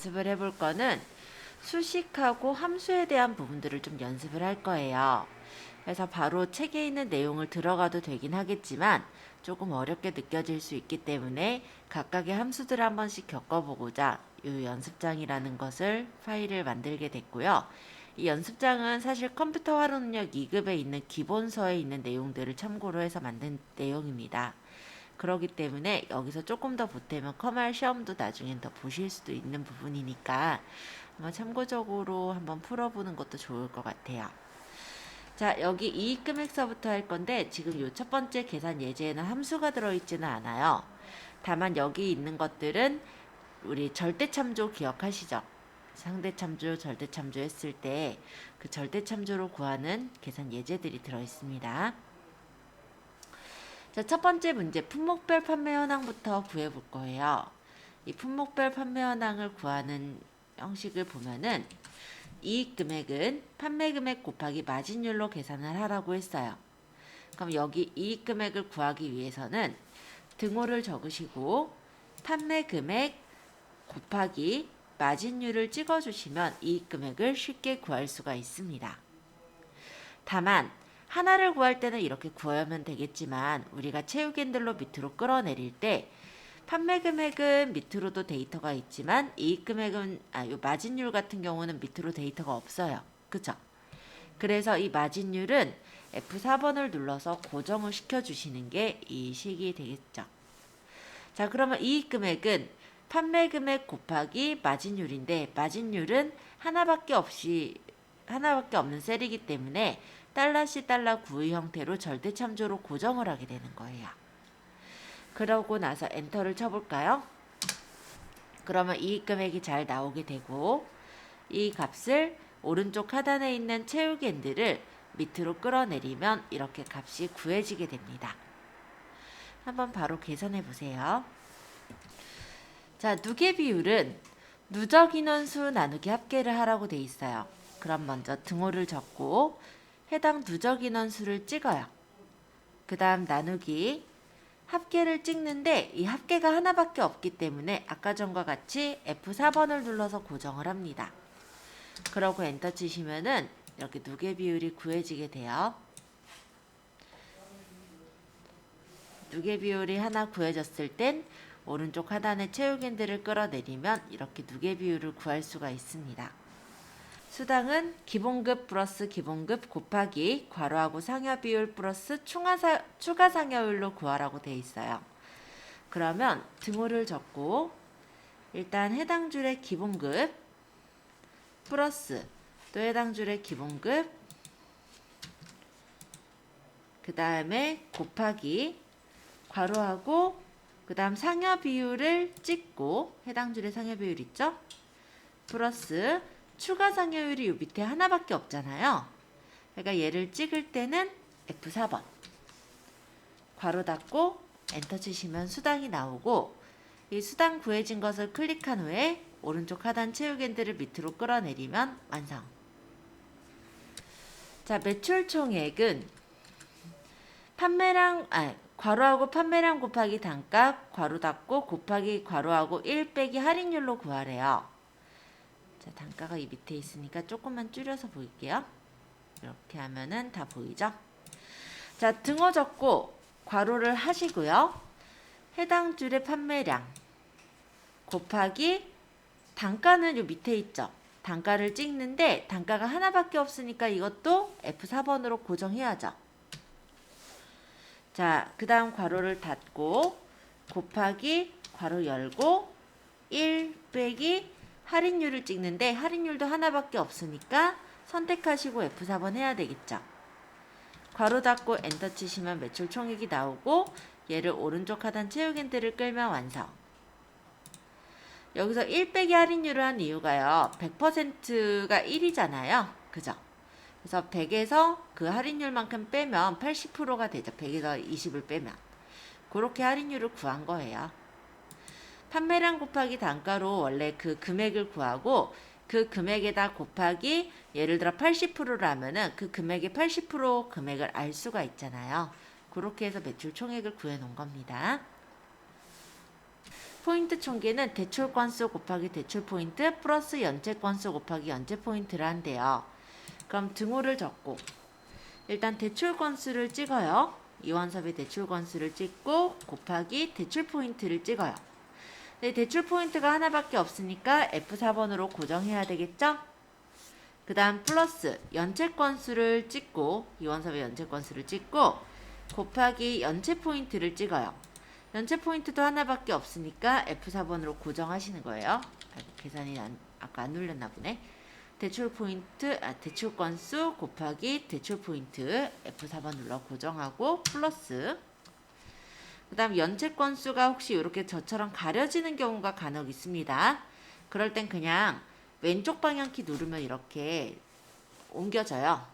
연습을 해볼 거는 수식하고 함수에 대한 부분들을 좀 연습을 할 거예요. 그래서 바로 책에 있는 내용을 들어가도 되긴 하겠지만 조금 어렵게 느껴질 수 있기 때문에 각각의 함수들을 한 번씩 겪어보고자 이 연습장이라는 것을 파일을 만들게 됐고요. 이 연습장은 사실 컴퓨터 활용 능력 2급에 있는 기본서에 있는 내용들을 참고로 해서 만든 내용입니다. 그렇기 때문에 여기서 조금 더 보태면 커말 시험도 나중엔 더 보실 수도 있는 부분이니까 한번 참고적으로 한번 풀어보는 것도 좋을 것 같아요. 자, 여기 이익금액서부터 할 건데 지금 이 첫 번째 계산 예제에는 함수가 들어있지는 않아요. 다만 여기 있는 것들은 우리 절대참조 기억하시죠? 상대참조, 절대참조 했을 때 그 절대참조로 구하는 계산 예제들이 들어있습니다. 자, 첫 번째 문제 품목별 판매 현황부터 구해볼 거예요. 이 품목별 판매 현황을 구하는 형식을 보면은 이익 금액은 판매 금액 곱하기 마진율로 계산을 하라고 했어요. 그럼 여기 이익 금액을 구하기 위해서는 등호를 적으시고 판매 금액 곱하기 마진율을 찍어주시면 이익 금액을 쉽게 구할 수가 있습니다. 다만 하나를 구할 때는 이렇게 구하면 되겠지만 우리가 채우겐들로 밑으로 끌어내릴 때 판매 금액은 밑으로도 데이터가 있지만 이익 금액은 요 마진율 같은 경우는 밑으로 데이터가 없어요. 그죠? 그래서 이 마진율은 F4번을 눌러서 고정을 시켜주시는 게 이 식이 되겠죠. 자, 그러면 이익 금액은 판매 금액 곱하기 마진율인데 마진율은 하나밖에 없는 셀이기 때문에 달러시 달러 구의 형태로 절대참조로 고정을 하게 되는 거예요. 그러고 나서 엔터를 쳐볼까요? 그러면 이익 금액이 잘 나오게 되고 이 값을 오른쪽 하단에 있는 채우겐들을 밑으로 끌어내리면 이렇게 값이 구해지게 됩니다. 한번 바로 계산해 보세요. 자, 누계 비율은 누적 인원수 나누기 합계를 하라고 돼 있어요. 그럼 먼저 등호를 적고 해당 누적 인원수를 찍어요. 그 다음 나누기 합계를 찍는데 이 합계가 하나밖에 없기 때문에 아까 전과 같이 F4번을 눌러서 고정을 합니다. 그러고 엔터 치시면은 이렇게 누계 비율이 구해지게 돼요. 누계 비율이 하나 구해졌을 땐 오른쪽 하단에 채우겐들을 끌어내리면 이렇게 누계 비율을 구할 수가 있습니다. 수당은 기본급 플러스 기본급 곱하기 괄호하고 상여 비율 플러스 추가 상여율로 구하라고 되어 있어요. 그러면 등호를 적고 일단 해당 줄의 기본급 플러스 또 해당 줄의 기본급 그 다음에 곱하기 괄호하고 그 다음 상여 비율을 찍고 해당 줄의 상여 비율 있죠? 플러스 추가 상여율이 요 밑에 하나밖에 없잖아요. 그러니까 얘를 찍을 때는 F4번 괄호 닫고 엔터 치시면 수당이 나오고 이 수당 구해진 것을 클릭한 후에 오른쪽 하단 채우겐들을 밑으로 끌어내리면 완성. 자, 매출 총액은 괄호하고 판매량 곱하기 단가 괄호 닫고 곱하기 괄호하고 1 빼기 할인율로 구하래요. 자, 단가가 이 밑에 있으니까 조금만 줄여서 보일게요. 이렇게 하면은 다 보이죠? 자, 등호 적고 괄호를 하시고요. 해당 줄의 판매량 곱하기 단가는 요 밑에 있죠? 단가를 찍는데 단가가 하나밖에 없으니까 이것도 F4번으로 고정해야죠. 자, 그 다음 괄호를 닫고 곱하기 괄호 열고 1 빼기 할인율을 찍는데 할인율도 하나밖에 없으니까 선택하시고 F4번 해야 되겠죠. 괄호 닫고 엔터 치시면 매출 총액이 나오고 얘를 오른쪽 하단 채우겐들을 끌면 완성. 여기서 1 빼기 할인율을 한 이유가요. 100%가 1이잖아요. 그죠? 그래서 100에서 그 할인율만큼 빼면 80%가 되죠. 100에서 20을 빼면. 그렇게 할인율을 구한 거예요. 판매량 곱하기 단가로 원래 그 금액을 구하고 그 금액에다 곱하기 예를 들어 80%라면은 그 금액의 80% 금액을 알 수가 있잖아요. 그렇게 해서 매출 총액을 구해 놓은 겁니다. 포인트 총계는 대출 건수 곱하기 대출 포인트 플러스 연체 건수 곱하기 연체 포인트를 한대요. 그럼 등호를 적고 일단 대출 건수를 찍어요. 이원섭의 대출 건수를 찍고 곱하기 대출 포인트를 찍어요. 네, 대출 포인트가 하나밖에 없으니까 F4번으로 고정해야 되겠죠? 그 다음 플러스 연체 건수를 찍고 이원섭의 연체 건수를 찍고 곱하기 연체 포인트를 찍어요. 연체 포인트도 하나밖에 없으니까 F4번으로 고정하시는 거예요. 계산이 아까 안 눌렸나 보네. 대출 포인트, 대출 건수 곱하기 대출 포인트 F4번 눌러 고정하고 플러스 그 다음 연체 건수가 혹시 이렇게 저처럼 가려지는 경우가 간혹 있습니다. 그럴 땐 그냥 왼쪽 방향키 누르면 이렇게 옮겨져요.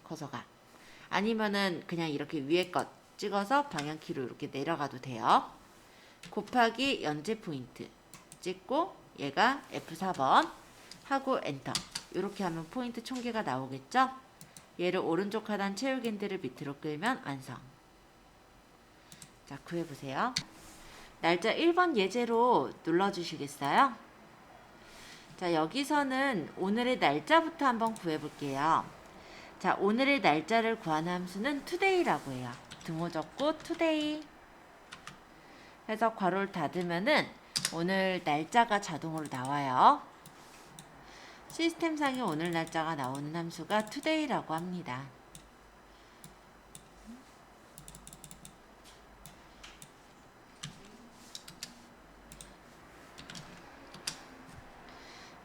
커서가. 아니면은 그냥 이렇게 위에 것 찍어서 방향키로 이렇게 내려가도 돼요. 곱하기 연체 포인트 찍고 얘가 F4번 하고 엔터. 이렇게 하면 포인트 총계가 나오겠죠? 얘를 오른쪽 하단 채우기 핸들을 밑으로 끌면 완성. 자, 구해보세요. 날짜 1번 예제로 눌러주시겠어요? 자, 여기서는 오늘의 날짜부터 한번 구해볼게요. 자, 오늘의 날짜를 구하는 함수는 today라고 해요. 등호 적고 today 해서 괄호를 닫으면은 오늘 날짜가 자동으로 나와요. 시스템상에 오늘 날짜가 나오는 함수가 today라고 합니다.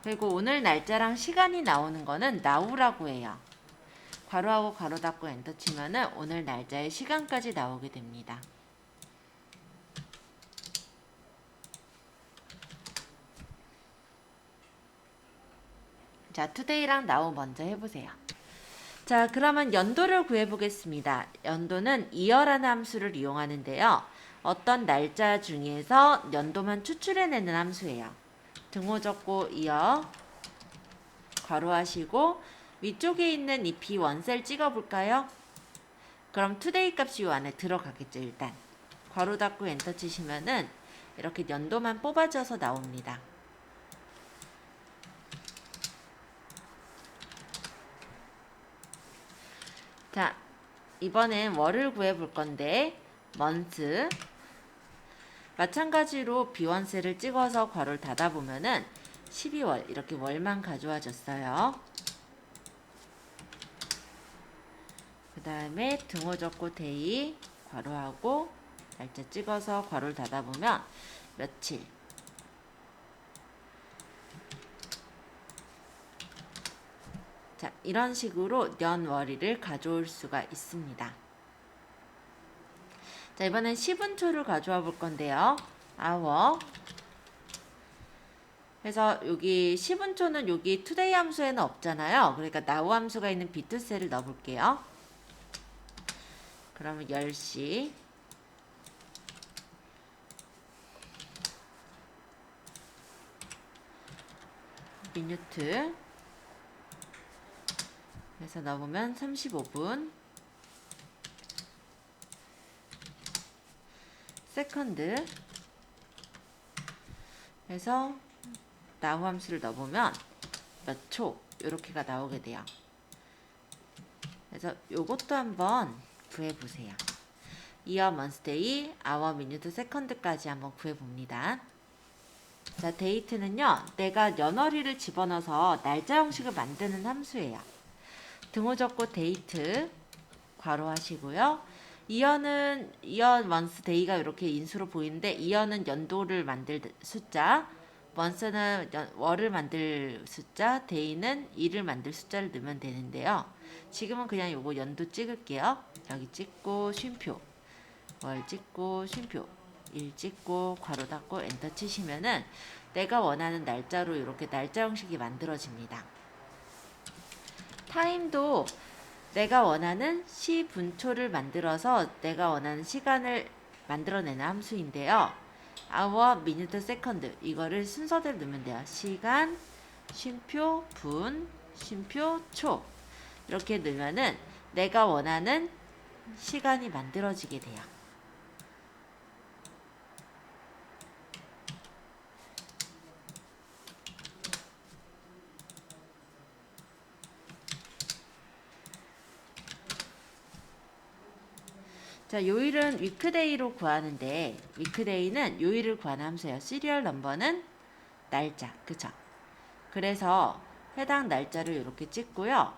그리고 오늘 날짜랑 시간이 나오는 거는 now라고 해요. 괄호하고 괄호 닫고 엔터 치면은 오늘 날짜의 시간까지 나오게 됩니다. 자, today랑 now 먼저 해보세요. 자, 그러면 연도를 구해보겠습니다. 연도는 year라는 함수를 이용하는데요. 어떤 날짜 중에서 연도만 추출해내는 함수예요. 등호 적고 year 괄호하시고 위쪽에 있는 이 B1셀 찍어볼까요? 그럼 today 값이 이 안에 들어가겠죠. 일단 괄호 닫고 엔터 치시면은 이렇게 연도만 뽑아져서 나옵니다. 자, 이번엔 월을 구해볼 건데 month 마찬가지로 B1셀을 찍어서 괄호를 닫아보면은 12월 이렇게 월만 가져와졌어요. 그 다음에 등호 적고 데이 괄호하고 날짜 찍어서 괄호를 닫아보면 며칠 자, 이런 식으로 년월일을 가져올 수가 있습니다. 자, 이번엔 10분초를 가져와 볼 건데요. hour 그래서 여기 10분초는 여기 today 함수에는 없잖아요. 그러니까 now 함수가 있는 B2셀을 넣어 볼게요. 그러면 10시 미니트 해서 넣어보면 35분 세컨드 해서 now 함수를 넣어보면 몇 초 이렇게가 나오게 돼요. 그래서 요것도 한번 구해보세요. year, month, day, hour, minute, second까지 한번 구해봅니다. 자, date는요. 내가 연월일을 집어넣어서 날짜 형식을 만드는 함수예요. 등호 적고 date 괄호 하시고요. year는 year, month, day가 이렇게 인수로 보이는데 year는 연도를 만들 숫자, month는 월을 만들 숫자, day는 일을 만들 숫자를 넣으면 되는데요. 지금은 그냥 요거 연도 찍을게요. 여기 찍고 쉼표 월 찍고 쉼표 일 찍고 괄호 닫고 엔터 치시면은 내가 원하는 날짜로 이렇게 날짜 형식이 만들어집니다. 타임도 내가 원하는 시분초를 만들어서 내가 원하는 시간을 만들어내는 함수인데요. hour, minute, second 이거를 순서대로 넣으면 돼요. 시간, 쉼표, 분, 쉼표, 초 이렇게 넣으면은 내가 원하는 시간이 만들어지게 돼요. 자, 요일은 위크데이로 구하는데 위크데이는 요일을 구하는 함수예요. 시리얼 넘버는 날짜. 그쵸? 그래서 해당 날짜를 이렇게 찍고요.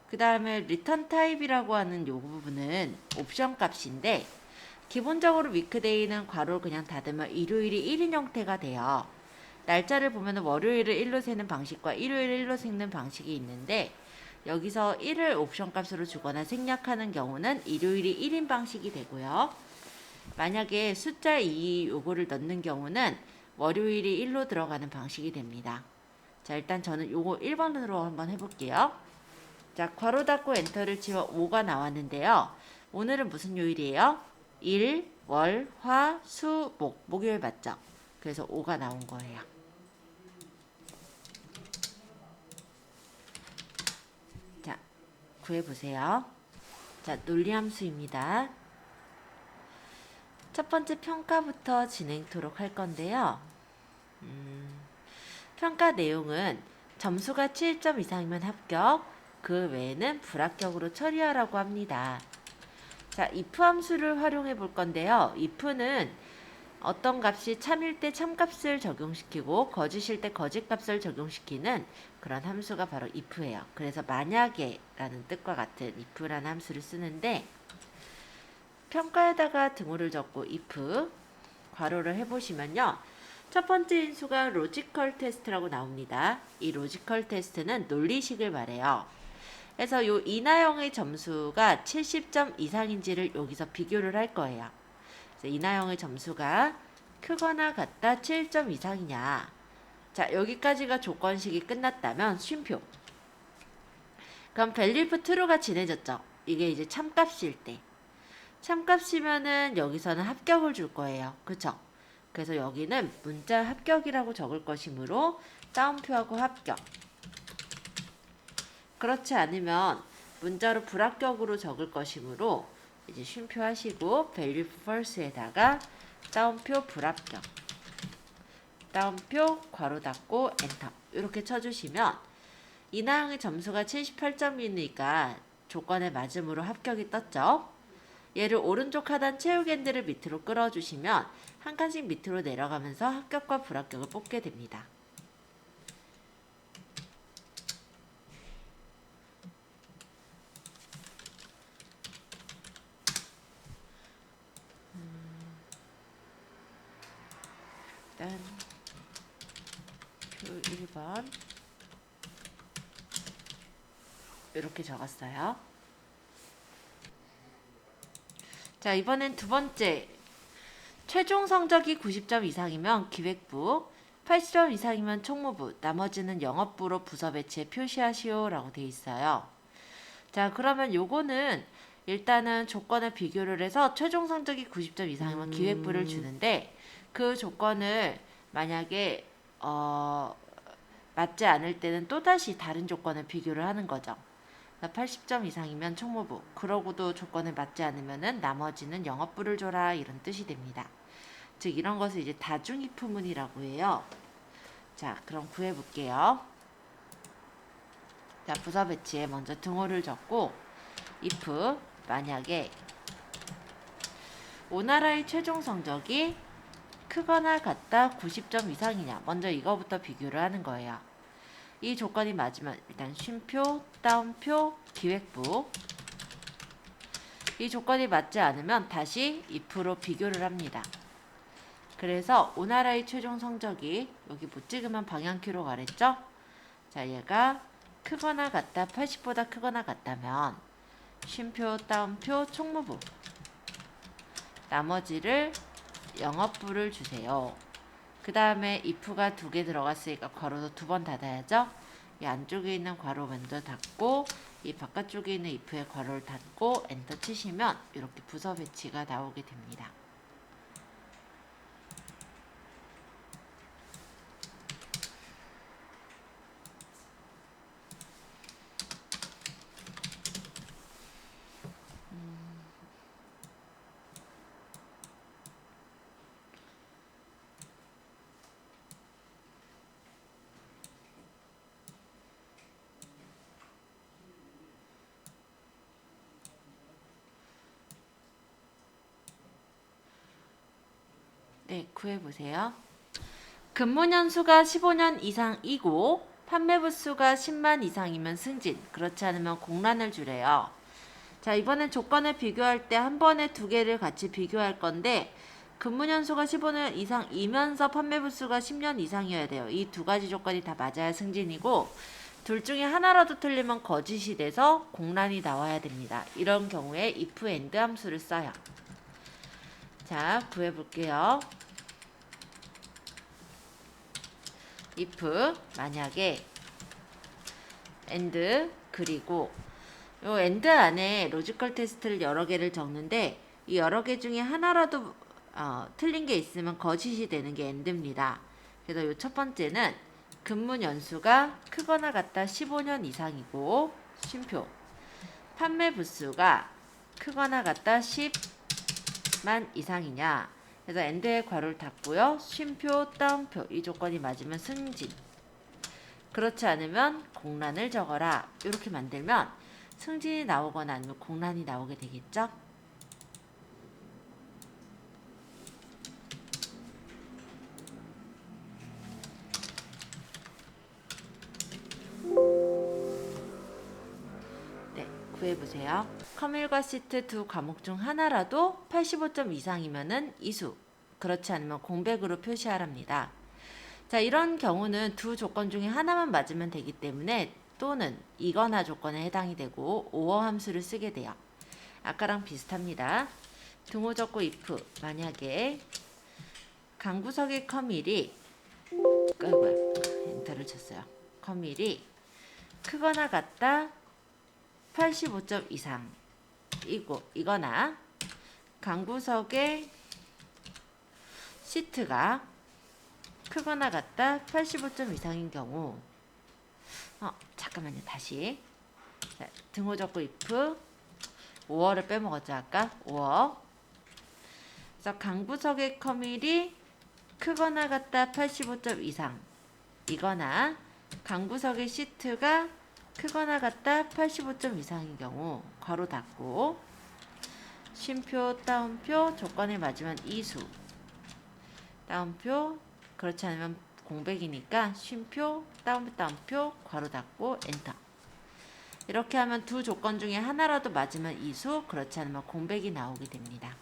그 다음에 리턴 타입이라고 하는 요 부분은 옵션 값인데 기본적으로 위크데이는 괄호를 그냥 닫으면 일요일이 1인 형태가 돼요. 날짜를 보면 월요일을 1로 세는 방식과 일요일을 1로 세는 방식이 있는데 여기서 1을 옵션 값으로 주거나 생략하는 경우는 일요일이 1인 방식이 되고요. 만약에 숫자 2 요거를 넣는 경우는 월요일이 1로 들어가는 방식이 됩니다. 자, 일단 저는 요거 1번으로 한번 해볼게요. 자, 괄호 닫고 엔터를 치면 5가 나왔는데요. 오늘은 무슨 요일이에요? 일, 월, 화, 수, 목. 목요일 맞죠? 그래서 5가 나온 거예요. 자, 구해보세요. 자, 논리함수입니다. 첫 번째 평가부터 진행토록 할 건데요. 평가 내용은 점수가 7점 이상이면 합격, 그 외에는 불합격으로 처리하라고 합니다. 자, if 함수를 활용해 볼 건데요. if는 어떤 값이 참일 때 참값을 적용시키고 거짓일 때 거짓값을 적용시키는 그런 함수가 바로 if예요. 그래서 만약에 라는 뜻과 같은 if라는 함수를 쓰는데 평가에다가 등호를 적고 if 괄호를 해보시면요. 첫 번째 인수가 로지컬 테스트라고 나옵니다. 이 로지컬 테스트는 논리식을 말해요. 그래서 요 이나영의 점수가 70점 이상인지를 여기서 비교를 할 거예요. 그래서 이나영의 점수가 크거나 같다 7점 이상이냐. 자, 여기까지가 조건식이 끝났다면 쉼표. 그럼 value true가 진해졌죠. 이게 이제 참값일 때. 참값이면은 여기서는 합격을 줄 거예요. 그쵸? 그래서 여기는 문자 합격이라고 적을 것이므로 따옴표하고 합격. 그렇지 않으면 문자로 불합격으로 적을 것이므로 이제 쉼표 하시고 value false에다가 따옴표 불합격. 따옴표 괄호 닫고 엔터. 이렇게 쳐주시면 이나영의 점수가 78점이니까 조건에 맞음으로 합격이 떴죠. 얘를 오른쪽 하단 채우기 핸들을 밑으로 끌어주시면 한 칸씩 밑으로 내려가면서 합격과 불합격을 뽑게 됩니다. 일단 표 1번 이렇게 적었어요. 자, 이번엔 두 번째. 최종 성적이 90점 이상이면 기획부, 80점 이상이면 총무부, 나머지는 영업부로 부서 배치에 표시하시오 라고 되어 있어요. 자, 그러면 요거는 일단은 조건을 비교를 해서 최종 성적이 90점 이상이면 기획부를 주는데 그 조건을 만약에 맞지 않을 때는 또다시 다른 조건을 비교를 하는 거죠. 80점 이상이면 총무부, 그러고도 조건에 맞지 않으면은 나머지는 영업부를 줘라 이런 뜻이 됩니다. 즉 이런 것을 이제 다중이프문이라고 해요. 자, 그럼 구해볼게요. 자, 부서 배치에 먼저 등호를 적고 if 만약에 오나라의 최종 성적이 크거나 같다 90점 이상이냐, 먼저 이거부터 비교를 하는 거예요. 이 조건이 맞으면 일단 쉼표, 따옴표, 기획부. 이 조건이 맞지 않으면 다시 if로 비교를 합니다. 그래서 오나라의 최종 성적이 여기 못 찍으면 방향키로 가랬죠? 자, 얘가 크거나 같다 80보다 크거나 같다면 쉼표, 따옴표, 총무부. 나머지를 영업부를 주세요. 그 다음에 if가 2개 들어갔으니까 괄호도 2번 닫아야죠. 이 안쪽에 있는 괄호 먼저 닫고 이 바깥쪽에 있는 if의 괄호를 닫고 엔터 치시면 이렇게 부서 배치가 나오게 됩니다. 네, 구해보세요. 근무년 수가 15년 이상이고 판매 부수가 10만 이상이면 승진, 그렇지 않으면 공란을 주래요. 자, 이번엔 조건을 비교할 때 한 번에 두 개를 같이 비교할 건데 근무년 수가 15년 이상이면서 판매 부수가 10년 이상이어야 돼요. 이 두 가지 조건이 다 맞아야 승진이고 둘 중에 하나라도 틀리면 거짓이 돼서 공란이 나와야 됩니다. 이런 경우에 if and 함수를 써요. 자, 구해볼게요. if 만약에 and 그리고 요 and 안에 로지컬 테스트를 여러 개를 적는데 이 여러 개 중에 하나라도 틀린 게 있으면 거짓이 되는 게 and입니다. 그래서 요 첫 번째는 근무 연수가 크거나 같다 15년 이상이고 쉼표 판매 부수가 크거나 같다 10만 이상이냐. 그래서 and에 괄호를 닫고요. 쉼표 따옴표 이 조건이 맞으면 승진. 그렇지 않으면 공란을 적어라. 이렇게 만들면 승진이 나오거나 아니면 공란이 나오게 되겠죠. 네, 구해보세요. 커밀과 시트 두 과목 중 하나라도 85점 이상이면은 이수. 그렇지 않으면 공백으로 표시하랍니다. 자, 이런 경우는 두 조건 중에 하나만 맞으면 되기 때문에 또는 이거나 조건에 해당이 되고 or 함수를 쓰게 돼요. 아까랑 비슷합니다. 등호 적고 if 만약에 강구석의 커밀이 엔터를 쳤어요. 커밀이 크거나 같다 85점 이상 이거나 강구석의 시트가 크거나 같다 85점 이상인 경우 잠깐만요. 다시 자, 등호 적고 if or를 빼먹었죠. 아까 or 그래서 강구석의 커밀이 크거나 같다 85점 이상 이거나 강구석의 시트가 크거나 같다 85점 이상인 경우 괄호 닫고 쉼표 따옴표 조건에 맞으면 이수 따옴표 그렇지 않으면 공백이니까 쉼표 따옴표 괄호 닫고 엔터. 이렇게 하면 두 조건 중에 하나라도 맞으면 이수 그렇지 않으면 공백이 나오게 됩니다.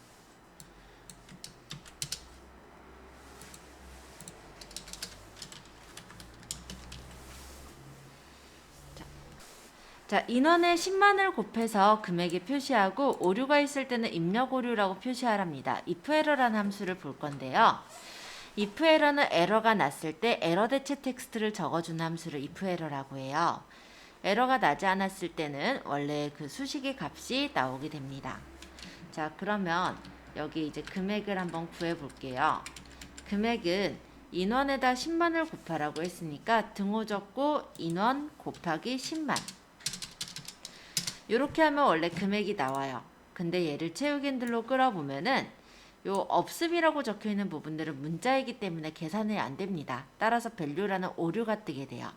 자, 인원의 10만을 곱해서 금액에 표시하고 오류가 있을 때는 입력 오류라고 표시하랍니다. if error라는 함수를 볼 건데요. if error는 에러가 났을 때 에러 대체 텍스트를 적어주는 함수를 if error라고 해요. 에러가 나지 않았을 때는 원래 그 수식의 값이 나오게 됩니다. 자, 그러면 여기 이제 금액을 한번 구해 볼게요. 금액은 인원에다 10만을 곱하라고 했으니까 등호 적고 인원 곱하기 10만. 이렇게 하면 원래 금액이 나와요. 근데 얘를 체육인들로 끌어보면은 요 없음이라고 적혀있는 부분들은 문자이기 때문에 계산이 안 됩니다. 따라서 value라는 오류가 뜨게 돼요.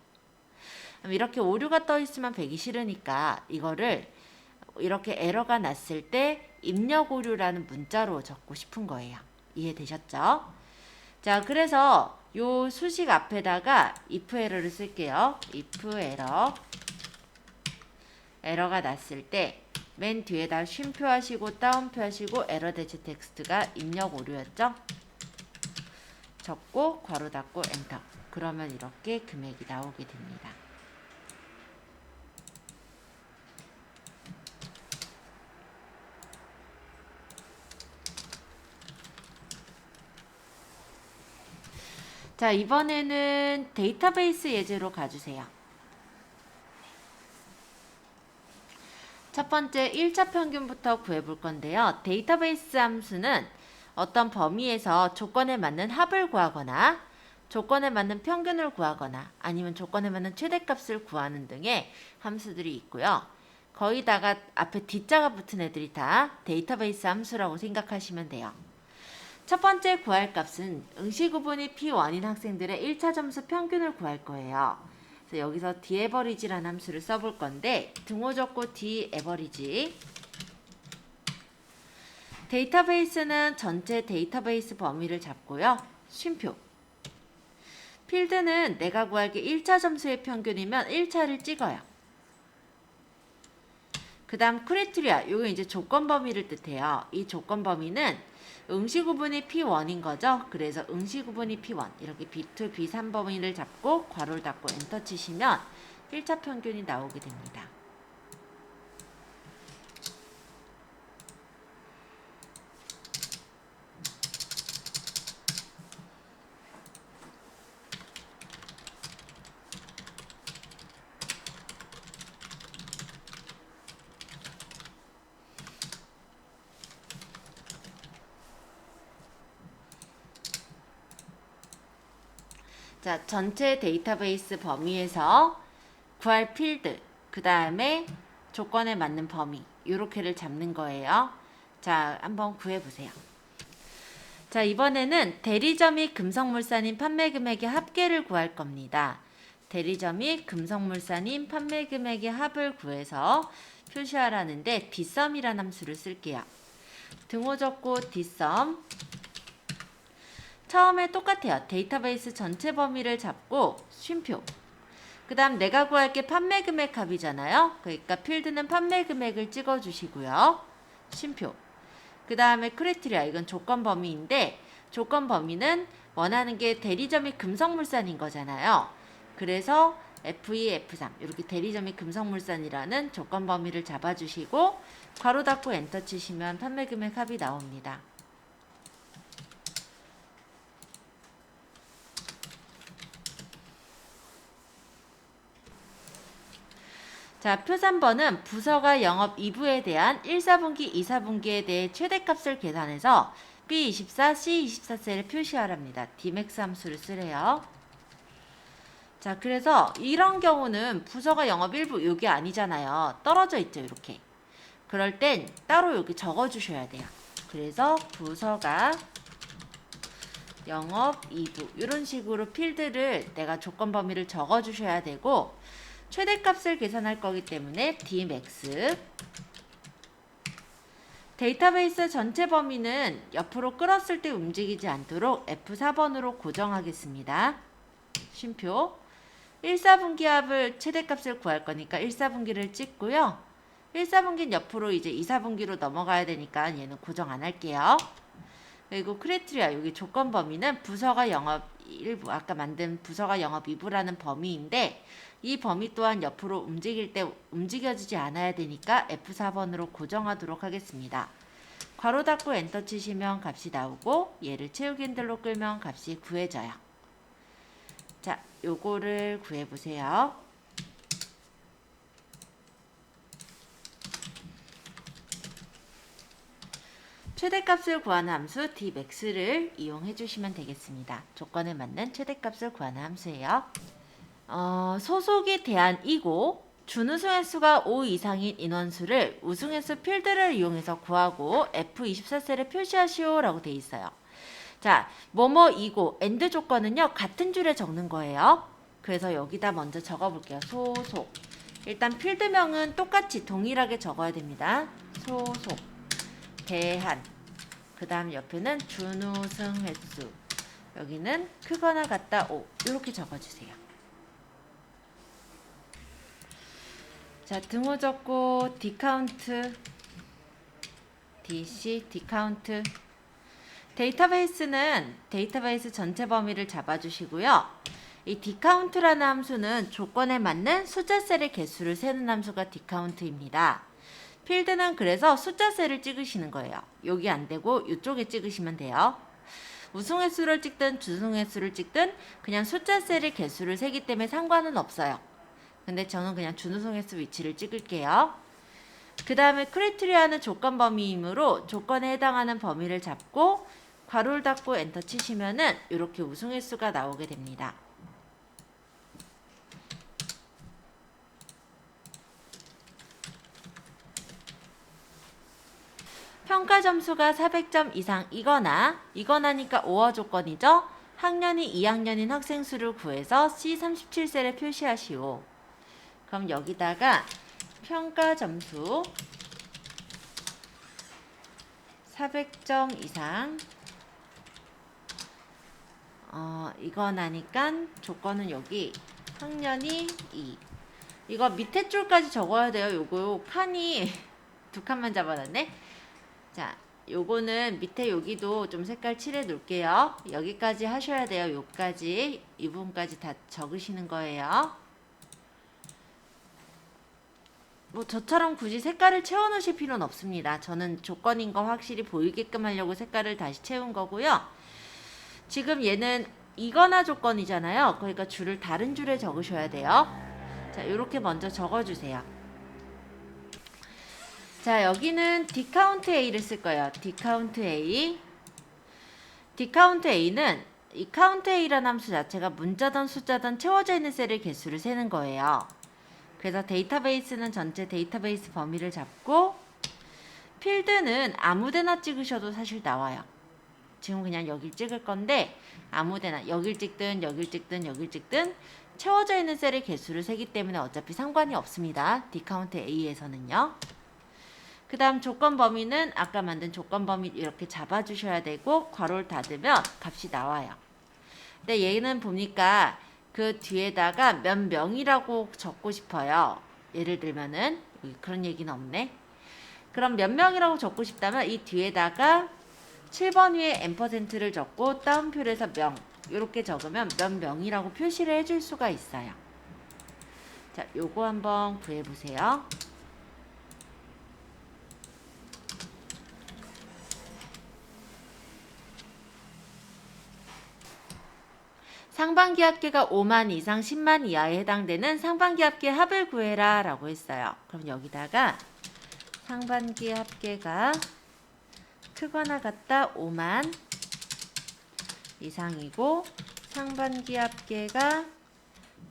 이렇게 오류가 떠 있으면 배기 싫으니까 이거를 이렇게 에러가 났을 때 입력 오류라는 문자로 적고 싶은 거예요. 이해되셨죠? 자, 그래서 요 수식 앞에다가 if error를 쓸게요. if error 에러가 났을 때 맨 뒤에다 쉼표 하시고 따옴표 하시고 에러 대체 텍스트가 입력 오류였죠? 적고 괄호 닫고 엔터. 그러면 이렇게 금액이 나오게 됩니다. 자, 이번에는 데이터베이스 예제로 가주세요. 첫 번째 1차 평균부터 구해볼 건데요. 데이터베이스 함수는 어떤 범위에서 조건에 맞는 합을 구하거나 조건에 맞는 평균을 구하거나 아니면 조건에 맞는 최대값을 구하는 등의 함수들이 있고요. 거기다가 앞에 D자가 붙은 애들이 다 데이터베이스 함수라고 생각하시면 돼요. 첫 번째 구할 값은 응시 구분이 P1인 학생들의 1차 점수 평균을 구할 거예요. 그래서 여기서 dAverage라는 함수를 써볼 건데 등호 적고 dAverage 데이터베이스는 전체 데이터베이스 범위를 잡고요. 쉼표. 필드는 내가 구할 게 1차 점수의 평균이면 1차를 찍어요. 그 다음 크라이테리아, 이거 이제 조건 범위를 뜻해요. 이 조건 범위는 응시 구분이 P1인 거죠. 그래서 응시 구분이 P1 이렇게 B2, B3 범위를 잡고 괄호를 닫고 엔터 치시면 1차 평균이 나오게 됩니다. 자, 전체 데이터베이스 범위에서 구할 필드, 그 다음에 조건에 맞는 범위, 요렇게를 잡는 거예요. 자, 한번 구해보세요. 자, 이번에는 대리점 및 금속물산인 판매금액의 합계를 구할 겁니다. 대리점 및 금속물산인 판매금액의 합을 구해서 표시하라는데 dsum이라는 함수를 쓸게요. 등호 적고 dsum. 처음에 똑같아요. 데이터베이스 전체 범위를 잡고 쉼표. 그 다음 내가 구할 게 판매금액 합이잖아요. 그러니까 필드는 판매금액을 찍어주시고요. 쉼표. 그 다음에 크라이테리아, 이건 조건 범위인데 조건 범위는 원하는 게 대리점이 금속물산인 거잖아요. 그래서 F2, F3 이렇게 대리점이 금속물산이라는 조건 범위를 잡아주시고 괄호 닫고 엔터 치시면 판매금액 합이 나옵니다. 자, 표 3번은 부서가 영업 2부에 대한 1, 4분기, 2, 4분기에 대해 최대값을 계산해서 B24, C24 셀에 표시하랍니다. Dmax 함수를 쓰래요. 자, 그래서 이런 경우는 부서가 영업 1부 여기 아니잖아요. 떨어져 있죠, 이렇게. 그럴 땐 따로 여기 적어주셔야 돼요. 그래서 부서가 영업 2부 이런 식으로 필드를 내가 조건 범위를 적어주셔야 되고 최대값을 계산할 거기 때문에 Dmax. 데이터베이스 전체 범위는 옆으로 끌었을 때 움직이지 않도록 F4번으로 고정하겠습니다. 쉼표. 1, 4분기 합을 최대값을 구할 거니까 1, 4분기를 찍고요. 1, 4분기는 옆으로 이제 2, 4분기로 넘어가야 되니까 얘는 고정 안 할게요. 그리고 크라이테리아, 여기 조건 범위는 부서가 영업 1부, 아까 만든 부서가 영업 2부라는 범위인데 이 범위 또한 옆으로 움직일 때 움직여지지 않아야 되니까 F4번으로 고정하도록 하겠습니다. 괄호 닫고 엔터 치시면 값이 나오고 얘를 채우기 핸들로 끌면 값이 구해져요. 자, 요거를 구해보세요. 최대값을 구하는 함수 Dmax를 이용해 주시면 되겠습니다. 조건에 맞는 최대값을 구하는 함수예요. 소속이 대안이고 준우승 횟수가 5 이상인 인원수를 우승 횟수 필드를 이용해서 구하고 F24셀에 표시하시오 라고 돼 있어요. 자, 뭐뭐이고 AND 조건은요 같은 줄에 적는 거예요. 그래서 여기다 먼저 적어볼게요. 소속. 일단 필드명은 똑같이 동일하게 적어야 됩니다. 소속 대한. 그 다음 옆에는 준우승 횟수. 여기는 크거나 같다 5 이렇게 적어주세요. 자, 등호 적고 D카운트, DC, D카운트. 데이터베이스는 데이터베이스 전체 범위를 잡아주시고요. 이 D카운트라는 함수는 조건에 맞는 숫자 셀의 개수를 세는 함수가 D카운트입니다. 필드는 그래서 숫자 셀을 찍으시는 거예요. 여기 안 되고 이쪽에 찍으시면 돼요. 우승 횟수를 찍든 준우승 횟수를 찍든 그냥 숫자 셀의 개수를 세기 때문에 상관은 없어요. 근데 저는 그냥 준우승 횟수 위치를 찍을게요. 그 다음에 크라이테리아는 조건 범위이므로 조건에 해당하는 범위를 잡고 괄호를 닫고 엔터 치시면은 이렇게 우승 횟수가 나오게 됩니다. 평가 점수가 400점 이거나니까 5어 조건이죠. 학년이 2학년인 학생 수를 구해서 C37셀에 표시하시오. 그럼 여기다가 평가 점수 400점 이상 이건 하니까 조건은 여기 학년이 2. 이거 밑에 줄까지 적어야 돼요. 요거 칸이 두 칸만 잡아놨네. 자, 요거는 밑에 여기도 좀 색깔 칠해 놓을게요. 여기까지 하셔야 돼요. 요까지 이 부분까지 다 적으시는 거예요. 뭐 저처럼 굳이 색깔을 채워 놓으실 필요는 없습니다. 저는 조건인 거 확실히 보이게끔 하려고 색깔을 다시 채운 거고요. 지금 얘는 이거나 조건이잖아요. 그러니까 줄을 다른 줄에 적으셔야 돼요. 자, 요렇게 먼저 적어주세요. 자, 여기는 dcount a를 쓸 거예요. dcount a. dcount a는 이 count a라는 함수 자체가 문자든 숫자든 채워져 있는 셀의 개수를 세는 거예요. 그래서 데이터베이스는 전체 데이터베이스 범위를 잡고 필드는 아무데나 찍으셔도 사실 나와요. 지금 그냥 여길 찍을 건데 아무데나 여길 찍든 여길 찍든 여길 찍든 채워져 있는 셀의 개수를 세기 때문에 어차피 상관이 없습니다. dcount a에서는요. 그 다음 조건 범위는 아까 만든 조건 범위 이렇게 잡아주셔야 되고 괄호를 닫으면 값이 나와요. 근데 얘는 보니까 그 뒤에다가 몇 명이라고 적고 싶어요. 예를 들면은 그런 얘기는 없네. 그럼 몇 명이라고 적고 싶다면 이 뒤에다가 7번 위에 %를 적고 따옴표를 해서 명 이렇게 적으면 몇 명이라고 표시를 해줄 수가 있어요. 자, 요거 한번 구해보세요. 상반기 합계가 5만 이상 10만 이하에 해당되는 상반기 합계 합을 구해라 라고 했어요. 그럼 여기다가 상반기 합계가 크거나 같다 5만 이상이고 상반기 합계가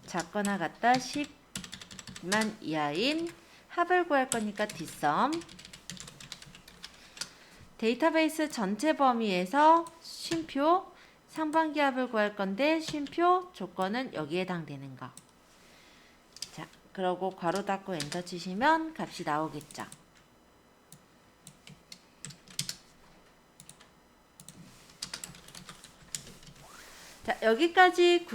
작거나 같다 10만 이하인 합을 구할 거니까 뒷섬 데이터베이스 전체 범위에서 쉼표 상반기 합을 구할 건데 쉼표 조건은 여기에 해당되는 거. 자, 그러고 괄호 닫고 엔터 치시면 값이 나오겠죠. 자, 여기까지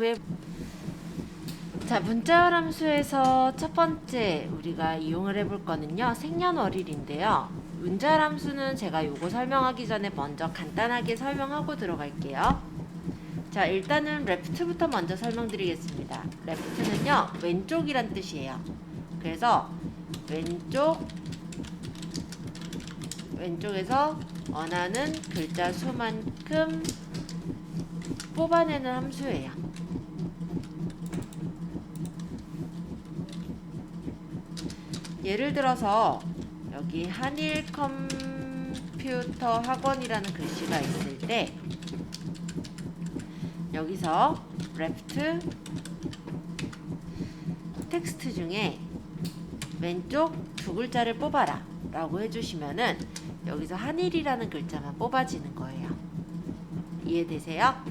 자, 문자열 함수에서 첫 번째 우리가 이용을 해볼 거는요. 생년월일인데요. 문자열 함수는 제가 요거 설명하기 전에 먼저 간단하게 설명하고 들어갈게요. 자, 일단은 left부터 먼저 설명드리겠습니다. left는요, 왼쪽이란 뜻이에요. 그래서 왼쪽에서 원하는 글자 수만큼 뽑아내는 함수예요. 예를 들어서 여기 한일 컴퓨터 학원이라는 글씨가 있을 때 여기서 left 텍스트 중에 왼쪽 두 글자를 뽑아라 라고 해주시면은 여기서 한일이라는 글자만 뽑아지는 거예요. 이해되세요?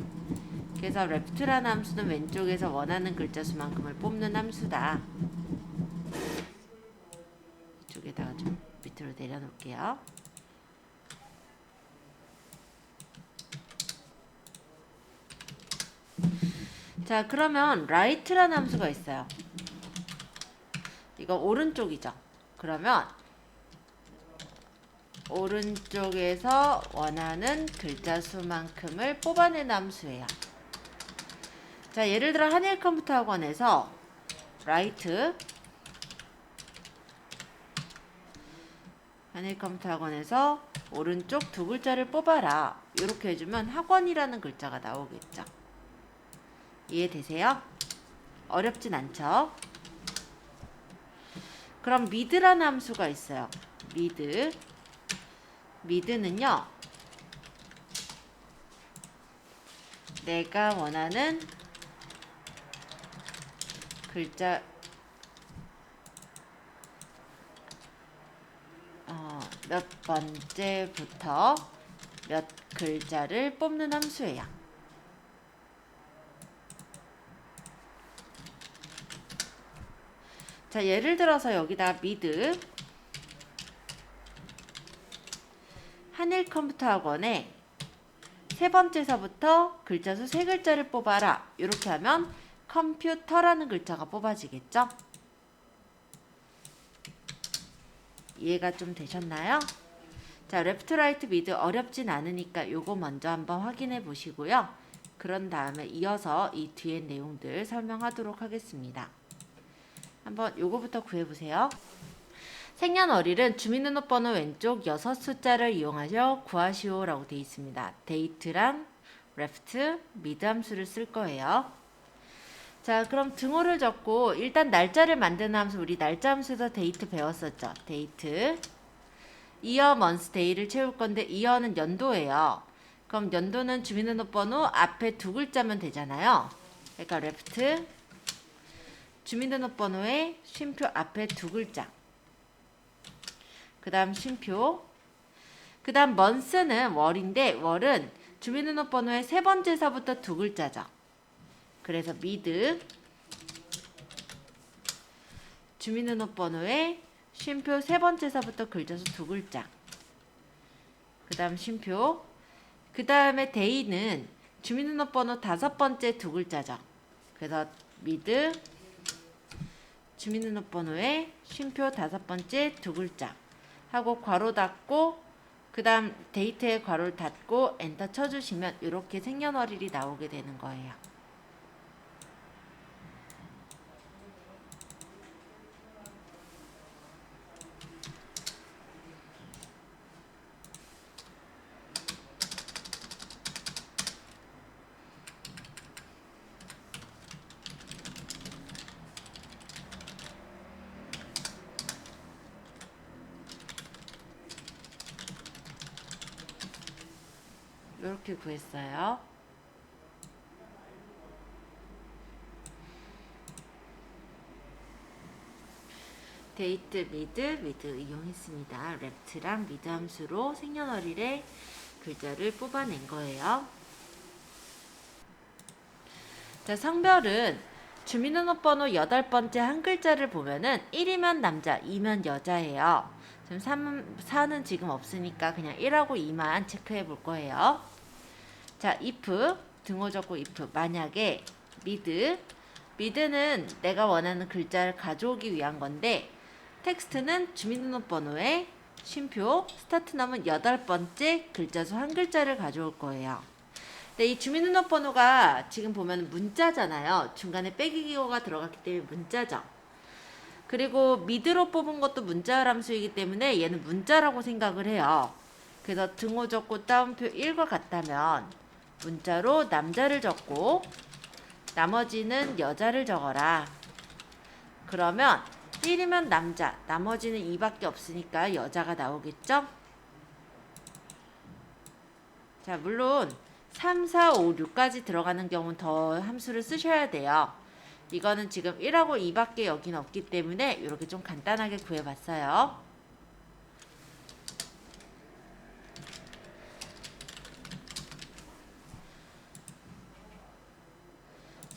그래서 left라는 함수는 왼쪽에서 원하는 글자 수만큼을 뽑는 함수다. 이쪽에다가 좀 밑으로 내려놓을게요. 자, 그러면 right라는 함수가 있어요. 이거 오른쪽이죠. 그러면 오른쪽에서 원하는 글자 수만큼을 뽑아내는 함수예요. 자, 예를 들어 한일 컴퓨터 학원에서 right 한일 컴퓨터 학원에서 오른쪽 두 글자를 뽑아라 이렇게 해주면 학원이라는 글자가 나오겠죠. 이해되세요? 어렵진 않죠? 그럼 mid라는 함수가 있어요. mid는요 내가 원하는 글자 몇 번째부터 몇 글자를 뽑는 함수예요. 자, 예를 들어서 여기다 mid 한일 컴퓨터 학원에 세 번째서부터 글자 수 세 글자를 뽑아라. 이렇게 하면 컴퓨터라는 글자가 뽑아지겠죠? 이해가 좀 되셨나요? 자, 레프트, 라이트, 미드 어렵진 않으니까 요거 먼저 한번 확인해 보시고요. 그런 다음에 이어서 이 뒤에 내용들 설명하도록 하겠습니다. 한번 요거부터 구해보세요. 생년월일은 주민등록번호 왼쪽 6숫자를 이용하여 구하시오 라고 되어 있습니다. 데이트랑 레프트, 미드 함수를 쓸 거예요. 자, 그럼 등호를 적고 일단 날짜를 만드는 함수, 우리 날짜 함수에서 데이트 배웠었죠. 데이트 이어 먼스 데이를 채울 건데 이어는 연도예요. 그럼 연도는 주민등록번호 앞에 두 글자면 되잖아요. 그러니까 레프트 주민등록번호의 쉼표 앞에 두 글자, 그 다음 쉼표, 그 다음 먼스는 월인데 월은 주민등록번호의 세 번째서부터 두 글자죠. 그래서 미드 주민등록번호의 쉼표 세 번째서부터 글자 수 두 글자, 그 다음 쉼표, 그 다음에 데이는 주민등록번호 다섯 번째 두 글자죠. 그래서 미드 주민등록번호의 쉼표 다섯 번째 두 글자 하고 괄호 닫고 그 다음 데이트에 괄호를 닫고 엔터 쳐주시면 이렇게 생년월일이 나오게 되는 거예요. 이렇게 구했어요. 데이트, 미드 이용했습니다. 레프트랑 미드 함수로 생년월일의 글자를 뽑아낸 거예요. 자, 성별은 주민등록번호 8번째 한 글자를 보면은 1이면 남자, 2면 여자예요. 지금 4는 지금 없으니까 그냥 1하고 2만 체크해 볼 거예요. 자, if 등호 적고 if 만약에 미드는 내가 원하는 글자를 가져오기 위한 건데 텍스트는 주민등록번호에 쉼표 스타트 넘은 8번째 글자 수 한 글자를 가져올 거예요. 근데 이 주민등록번호가 지금 보면 문자잖아요. 중간에 빼기 기호가 들어갔기 때문에 문자죠. 그리고 미드로 뽑은 것도 문자 함수이기 때문에 얘는 문자라고 생각을 해요. 그래서 등호 적고 따옴표 1과 같다면 문자로 남자를 적고 나머지는 여자를 적어라. 그러면 1이면 남자, 나머지는 2밖에 없으니까 여자가 나오겠죠? 자, 물론 3, 4, 5, 6까지 들어가는 경우는 더 함수를 쓰셔야 돼요. 이거는 지금 1하고 2밖에 여기는 없기 때문에 이렇게 좀 간단하게 구해봤어요.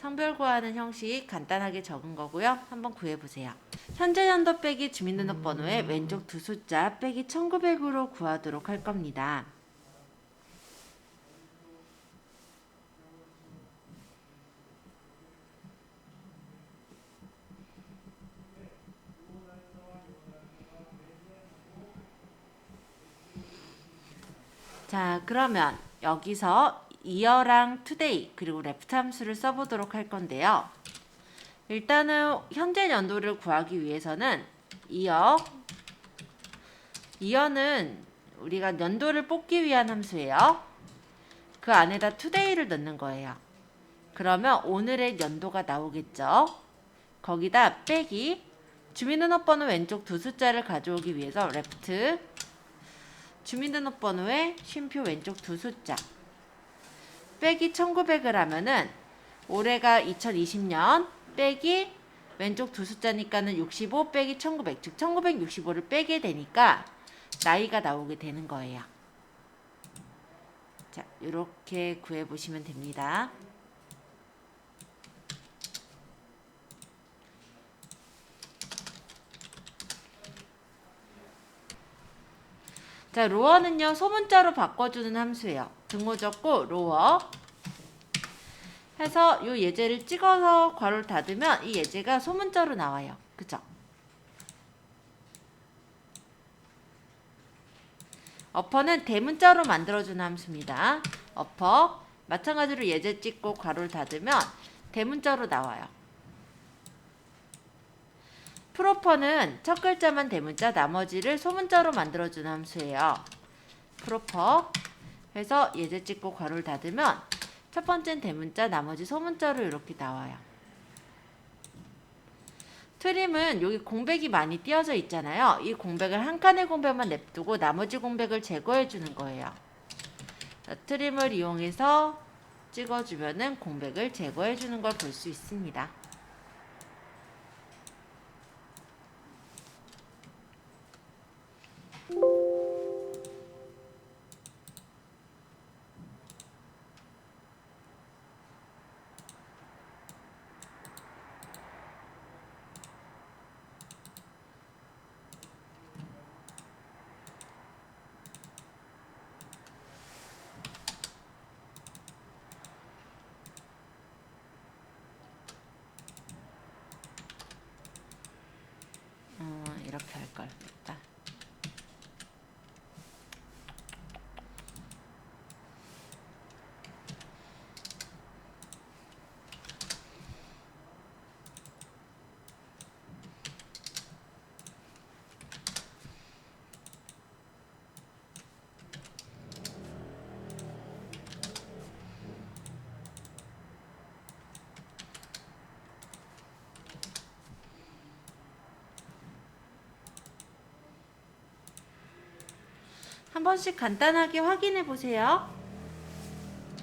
성별 구하는 형식 간단하게 적은 거고요. 한번 구해보세요. 현재 연도 빼기 주민등록번호의 왼쪽 두 숫자 빼기 1900으로 구하도록 할 겁니다. 자, 그러면 여기서 이어랑 투데이 그리고 레프트 함수를 써보도록 할 건데요. 일단은 현재 연도를 구하기 위해서는 이어는 우리가 연도를 뽑기 위한 함수예요. 그 안에다 today를 넣는 거예요. 그러면 오늘의 연도가 나오겠죠. 거기다 빼기 주민등록번호 왼쪽 두 숫자를 가져오기 위해서 left 주민등록번호의 쉼표 왼쪽 두 숫자 빼기 1900을 하면은 올해가 2020년 빼기 왼쪽 두 숫자니까는 65 빼기 1900, 즉 1965를 빼게 되니까 나이가 나오게 되는 거예요. 자, 이렇게 구해보시면 됩니다. 자, 로어는요, 소문자로 바꿔주는 함수예요. 등호 적고 로어 해서 요 예제를 찍어서 괄호를 닫으면 이 예제가 소문자로 나와요. 그죠? 어퍼는 대문자로 만들어주는 함수입니다. 어퍼 마찬가지로 예제 찍고 괄호를 닫으면 대문자로 나와요. 프로퍼는 첫 글자만 대문자, 나머지를 소문자로 만들어주는 함수예요. 프로퍼 해서 예제 찍고 괄호를 닫으면 첫 번째는 대문자, 나머지 소문자로 이렇게 나와요. 트림은 여기 공백이 많이 띄어져 있잖아요. 이 공백을 한 칸의 공백만 냅두고 나머지 공백을 제거해 주는 거예요. 자, 트림을 이용해서 찍어주면은 공백을 제거해 주는 걸 볼 수 있습니다. 이렇게 할 걸. 됐다. 한 번씩 간단하게 확인해 보세요.